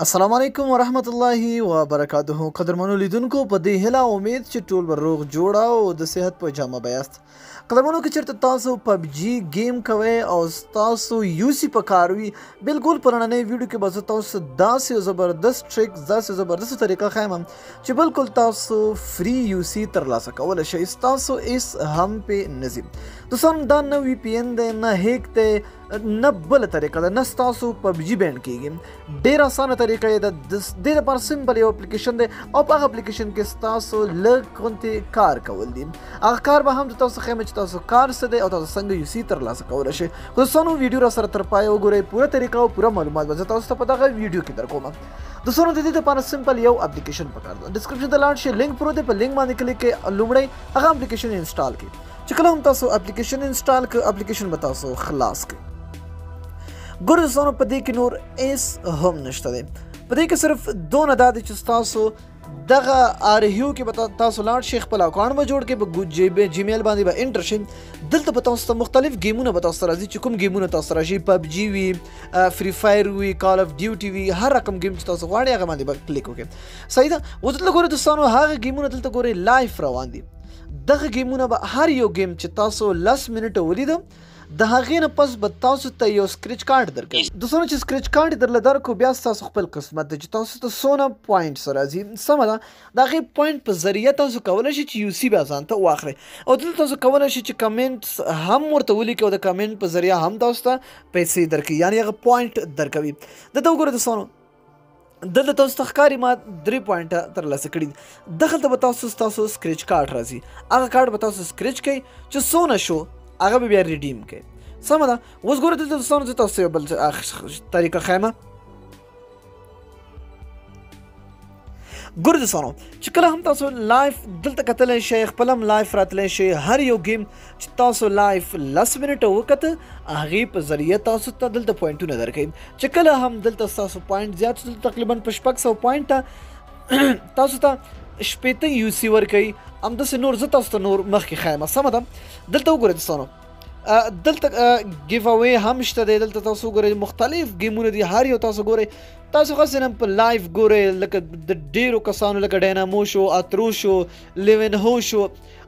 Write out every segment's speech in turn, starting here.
السلام علیکم ورحمت الله وبرکاته. قدرمنو لیدونکو په دې هیله امید چې ټول به روغ جوړ او د صحت په جامه بیاست. قدرمنو که چېرته تاسو پبجي گیم کوئ او تاسو یوسی په کار وي، بالکل په نننۍ ویډیو کې به زه تاسو داسې یو زبردست ټریک، داسې زبردست طریقه ښیم چې بالکل تاسو فری یوسی ترلاسه کولی شئ. ستاسو هېڅ هم پې نه ځي. دوستانو دا نه وي پی ان دی، نه هیک دی، نه بله طریقه ده، نه ستاسو پبجي بینډ کېږي. ډېره اسانه طریقه یې ده. د دې لپاره سمپل یو اپلیکیشن دی او په هغه اپلیکیشن کې ستاسو لږ غوندې کار کول دي. هغه کار به هم تاسو ښیم چې تاسو کار څه دی او تاسو څنګه یوسی ترلاسه کولی شئ. دوستانو ویډیو را سره تر پایه وګورئ، پوره طریقه او پوره معلومات به زه تاسو ته په دغه ویډیو کې درکوم. دوستانو د دې لپاره سمپل یو اپلیکیشن پکار ده. ډسکرپشن ته لاړ شئ، لینک پروت دی، په لینک باندې کلیک کړئ، لومړی هغه اپلیکیشن انسټال کړئ. چې کله هم تاسو اپلیکیشن انسټال کړئ، اپلیکیشن به تاسو خلاص کړئ. ګوره دوستانو په دې کې نور هېڅ هم نشته دی. په دې کې صرف دونه دا دی چې تاسو دغه آرهیو کې به تاسو لاړ شئ، خپل اکاونټ به جوړ کړئ، په جیمیل باندې به انټر شئ. دلته به تاسو ته مختلف گیمونه به تاسو ته راځي چې کوم گیمونه تاسو ته راشي، پبجي وي، فری فایر وي، کال اف ډیوټي وي، هر رقم گیم چې تاسو غواړئ هغه باندې به کلیک وکړئ. صحیح ده. اوس دلته ګورئ دوستانو هغه گیمونه دلته ګورئ لایف روان دي. دغه گیمونه به هر یو گیم چې تاسو 10 منټه ولیده، د هغې نه پس به تاسو ته یو سکریچ کارت درکوي. دوستانو چې سکریچ کارت درله درکړو، بیا ستاسو خپل قسمت دی چې تاسو ته څونه پوینټس راځي. سمه ده. د هغې پوینټ په ذریعه تاسو کولی شئ چې یوسی به ځان ته واخلئ. او دلته تاسو کولی شئ چې کمنټس هم ورته ولیکئ او د کمنټ په ذریعه هم تاسو ته پیسې درکوي، یعنې هغه پوینټ درکوي. دلته وګورئ دوستانو، دلته تاسو ته ښکاري ما 3 پوینټه ترلاسه کړي دي. دغلته به ستاسو سکریچ کارت راځي. هغه کارت به تاسو سکریچ کوئ چې څونه شو هغه به بیا ریډیم کوئ. سمه ده. اوس ګوره دلته دوستانو زه تاسو ته یو بل طریقه ښیم. ګوره دوستانو چې کله هم تاسو لایف دلته کتلی شئ، خپل هم لایف راتلی شئ، هر یو گیم چې تاسو لایف 10 منټه وکته، هغې په ذریعه تاسو ته دلته پوینټونه درکوي. چې کله هم دلته ستاسو پوینټ زیات شو، تقریبا په 600 پوینټه تاسو ته 80 یوسی ورکوي. همداسې نور زه تاسو ته نور مخکې ښیم. سمه ده. دلته وګورئ دوستانو، دلته ګیف اوی هم شته دی. دلته تاسو وګورئ مختلف گیمونه دي، هر یو تاسو ګورئ. تاسو خاصه په لایف ګورئ، لکه د ډیرو کسانو لکه ډاینامو شو، اترو شو، لیون هو شو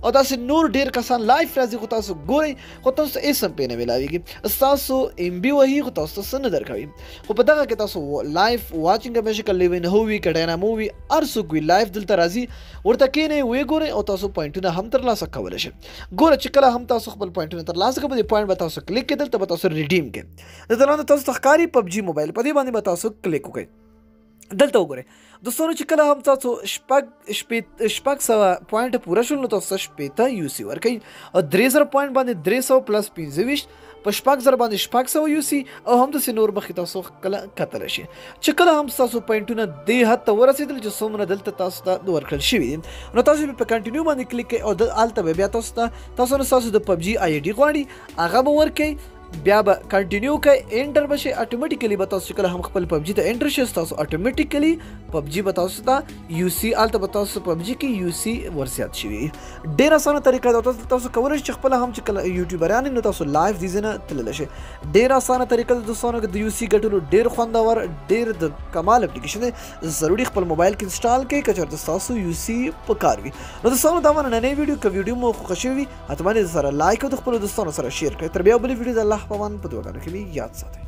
او داسې نور ډیر کسان لایف راځي، خو تاسو ګورئ، خو تاسو ته هېڅ هم پې نه میلاویږي. ستاسو ام بي وهي، خو تاسو ته څه نه درکوي. خو په دغه کې تاسو لایف واچینګ همیشه که لیون هو وي، که ډاینامو وي، هر څوک وي، لایف دلته راځي، ورته کښېنئ، ویې ګورئ او تاسو پوینټونه هم ترلاسه کولی شئ. ګوره چې کله هم تاسو خپل پوینټونه ترلاسه کړئ، په دې پوینټ به تاسو کلیک کړئ، دلته به تاسو ریډیم کړئ. دلته لاندې تاسو ته ښکاري پبجي موبایل، په دې باندې به تاسو کلیک وکړئ. دلته وګورئ دوستانو چې کله هم تاسو شپږ سوه پوینټه پوره شول، نو تاسو ته 80 یوسی ورکوي. او 3000 پوینټ باندې 300 پلس 25 په 6000 باندې 600 یوسی او همداسې نور مخکې تاسو کله کتلی شئ. چې کله هم ستاسو پوینټونه دې حد ته ورسېدل چې څومره دلته تاسو ته ورکړل شوي دي، نو تاسو به په کنټینیو باندې کلیک کوئ او هلته به بیا تاسو نه ستاسو د پبجي آی ډي غواړي، هغه به ورکوئ، بیا به کنټینیو کوئ، انټر به شئ. اټومیټیکلی به تاسو چې کله هم خپل پبجي ته انټر شئ، ستاسو اټومیټیکلی پبجي به تاسو ته یوسی، هلته به تاسو پبجي کې یوسی ورزیات شوي. ډېر اسانه طریقه ده. تاسو کولی شئ چې خپله هم چې کله یوټیوبران نو تاسو لایف دې ځای نه تللی شئ. ډېر اسانه طریقه ده دوستانو د یوسی ګټلو، ډېر خوندور، ډېر د کمال اپلیکیشن دی. ضروري خپل موبایل کې انسټال کړئ که چېرته ستاسو یوسی په کار وي. نو دوستانو دا نننۍ ویډیو که ویډیو مو خوښه شوې وي، حتما یې سره لایک او د خپلو دوستانو سره شیر کړئ. تر بیا بلې ویډیو د الله په امان په دعاګانو کې مې یاد ساتئ.